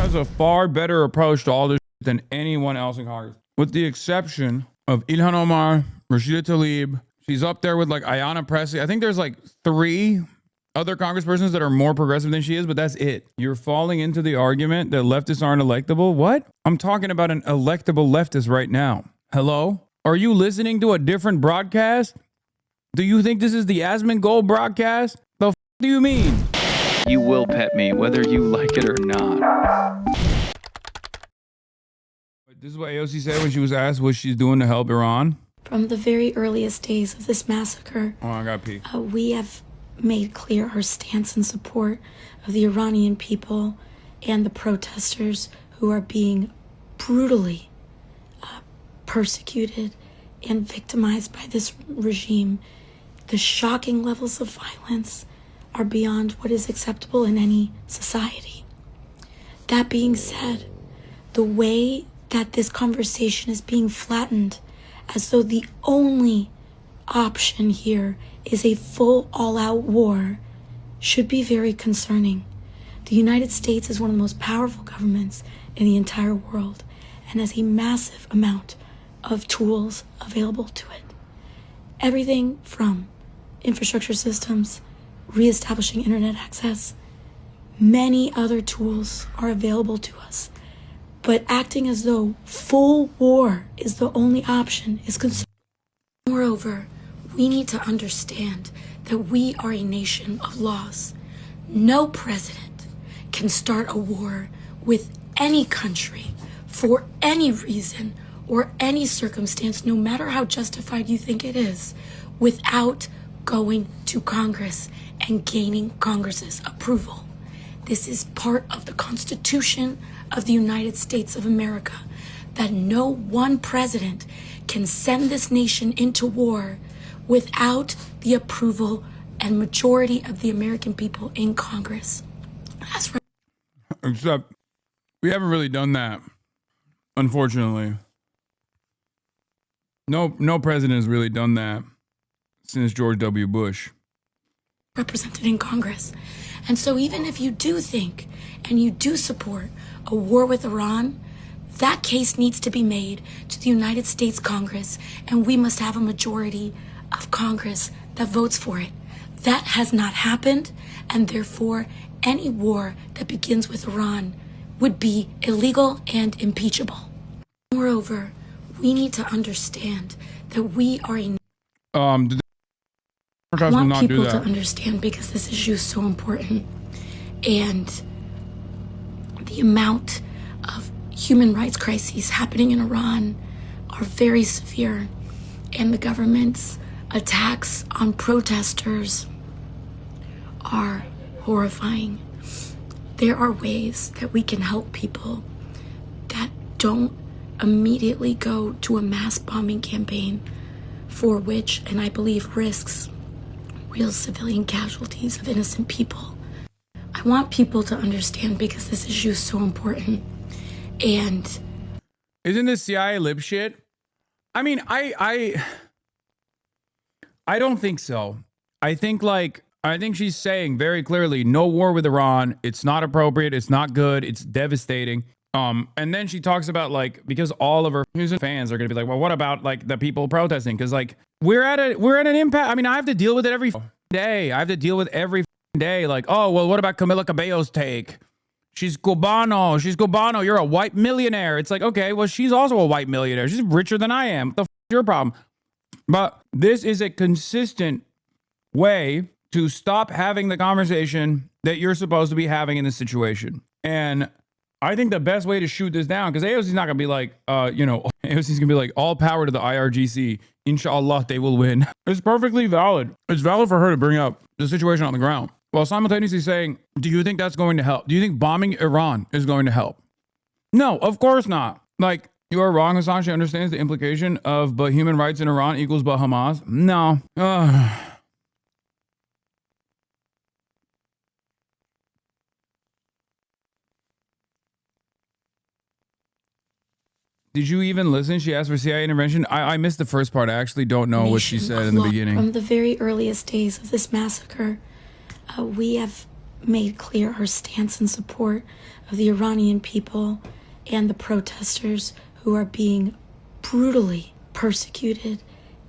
has a far better approach to all this than anyone else in Congress, with the exception of Ilhan Omar, Rashida Tlaib. She's up there with like Ayanna Pressley. I think there's like 3 other congresspersons that are more progressive than she is, but that's it. You're falling into the argument that leftists aren't electable. What? I'm talking about an electable leftist right now. Hello? Are you listening to a different broadcast? Do you think this is the Asmongold broadcast? The f do you mean? You will pet me, whether you like it or not. This is what AOC said when she was asked what she's doing to help Iran. From the very earliest days of this massacre, Oh, I got pee. we have made clear our stance in support of the Iranian people and the protesters who are being brutally persecuted and victimized by this regime. The shocking levels of violence are beyond what is acceptable in any society. That being said, the way that this conversation is being flattened as though the only option here is a full all-out war should be very concerning. The United States is one of the most powerful governments in the entire world and has a massive amount of tools available to it. Everything from infrastructure systems, reestablishing internet access, many other tools are available to us. But acting as though full war is the only option is concerning. Moreover, we need to understand that we are a nation of laws. No president can start a war with any country for any reason or any circumstance, no matter how justified you think it is, without going to Congress and gaining Congress's approval. This is part of the Constitution of the United States of America, that no one president can send this nation into war without the approval and majority of the American people in Congress. Except we haven't really done that, unfortunately. No president has really done that since George W. Bush. Represented in Congress. And so even if you do think and you do support a war with Iran, that case needs to be made to the United States Congress, and we must have a majority of Congress that votes for it. That has not happened, and therefore any war that begins with Iran would be illegal and impeachable. Moreover, we need to understand that we are a... I want people to understand, because this issue is so important, and the amount of human rights crises happening in Iran are very severe, and the government's attacks on protesters are horrifying. There are ways that we can help people that don't immediately go to a mass bombing campaign, for which, and I believe, risks real civilian casualties of innocent people. I want people to understand, because this issue is so important. And isn't this CIA lib shit? I mean, I don't think so. I think she's saying very clearly, no war with Iran. It's not appropriate. It's not good. It's devastating. And then she talks about, like, because all of her fans are going to be like, well, what about like the people protesting? Because like we're at an impasse. I mean, I have to deal with it every day. I have to deal with every day. Like, oh, well, what about Camila Cabello's take? She's Cubano. She's Cubano. You're a white millionaire. It's like, okay, well, she's also a white millionaire. She's richer than I am. What the f is your problem? But this is a consistent way to stop having the conversation that you're supposed to be having in this situation. And I think the best way to shoot this down, because AOC's not going to be like, AOC's going to be like, all power to the IRGC. Inshallah, they will win. It's perfectly valid. It's valid for her to bring up the situation on the ground, while simultaneously saying, do you think that's going to help? Do you think bombing Iran is going to help? No, of course not. Like, you are wrong, Hassan. She understands the implication of but human rights in Iran equals but Hamas. No. Did you even listen? She asked for CIA intervention. I missed the first part. I actually don't know what she said in the beginning. From the very earliest days of this massacre, we have made clear our stance in support of the Iranian people and the protesters who are being brutally persecuted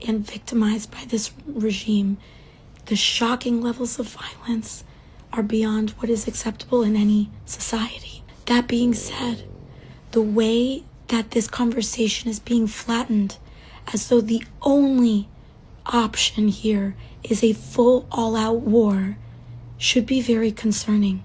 and victimized by this regime. The shocking levels of violence are beyond what is acceptable in any society. That being said, the way that this conversation is being flattened as though the only option here is a full all-out war should be very concerning.